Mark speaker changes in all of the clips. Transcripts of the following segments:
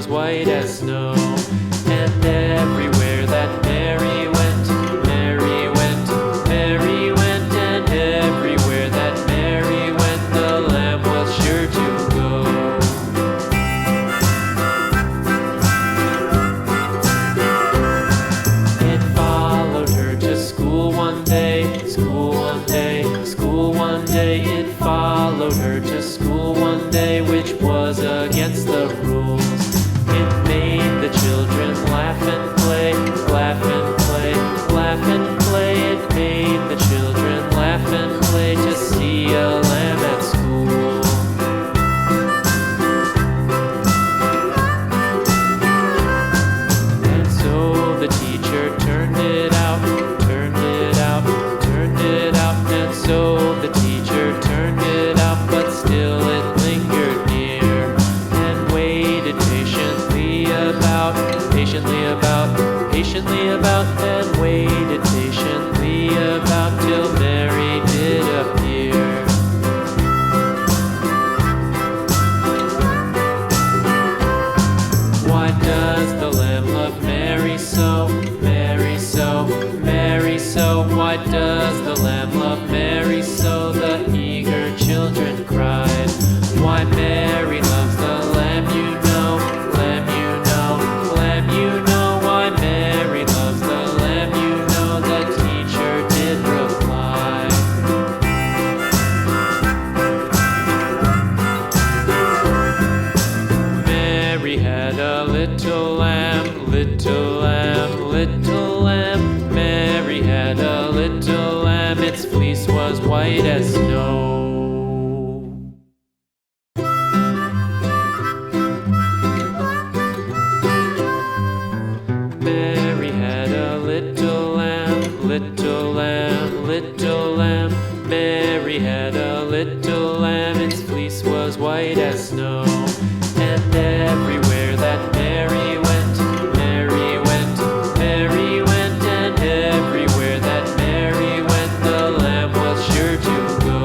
Speaker 1: was white as snow. And everywhere that Mary went, Mary went, Mary went, and everywhere that Mary went, the lamb was sure to go. It followed her to school one day, school one day, school one day. It followed her to school one day, which was against the rules. It made the children laugh and play, laugh and play, laugh and play. It made the children laugh and play to see a lamb at school. And so the teacher turned it out, turned it out, turned it out. And so the teacher turned it out, but still it lingered near and waited patiently about, patiently about, patiently about, and waited patiently about till Mary did appear. Why does the lamb love Mary so, Mary so, Mary so? Why does the lamb love Mary so? The eager children cried. Why Mary loves the lamb, you know, lamb, you know, lamb, you know. Why Mary loves the lamb, you know, the teacher did reply. Mary had a little lamb, little lamb, little lamb. Mary had a little lamb, its fleece was white as snow. Mary had a little lamb, little lamb, little lamb. Mary had a little lamb, its fleece was white as snow. And everywhere that Mary went, Mary went, Mary went, and everywhere that Mary went, the lamb was sure to go.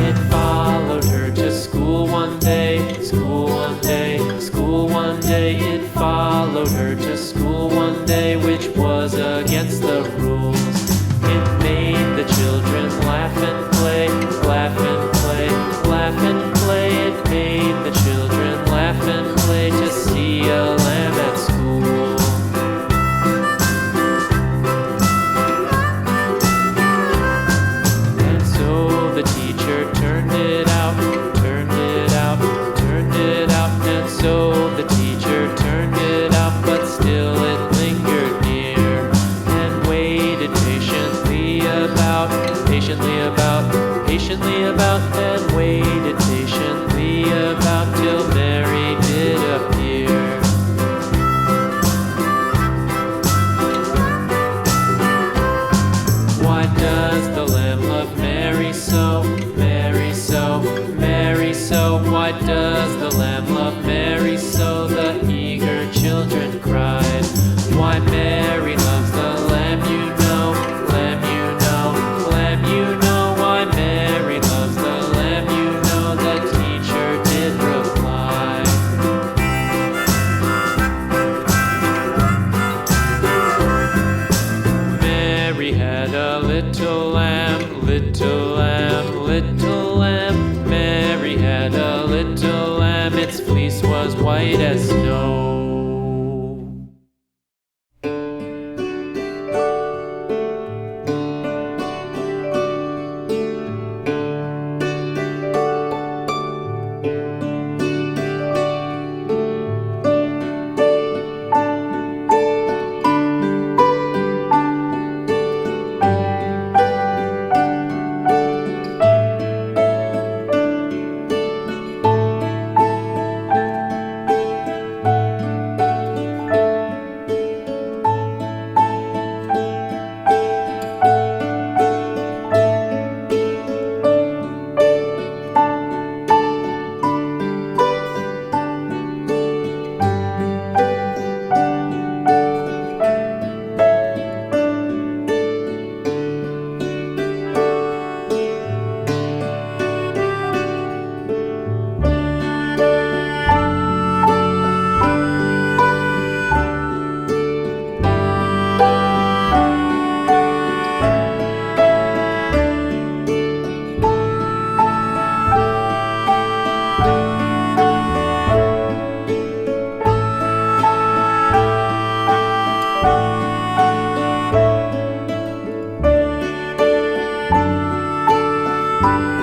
Speaker 1: It followed her to school one day, school one day, school one day. It followed her to school one day, which was against the rules. It made the children laugh and play, laugh and play, laugh and play. It made the children laugh and play to see a lamb at school. And so the teacher turned it out, turned it out, turned it out. And so the teacher turned it out, but still it lingered near and waited patiently about, patiently about, patiently about, and waited patiently about till Mary did appear. Why does the lamb love Mary so, Mary so, Mary so? Why does the lamb love Mary so? The eager children cried. Why Mary loves the lamb, you know, lamb, you know, lamb, you know. Why Mary loves the lamb, you know, the teacher did reply. Mary had a little lamb, little lamb, little lamb. Mary had a little lamb, its fleece was white as snow. you.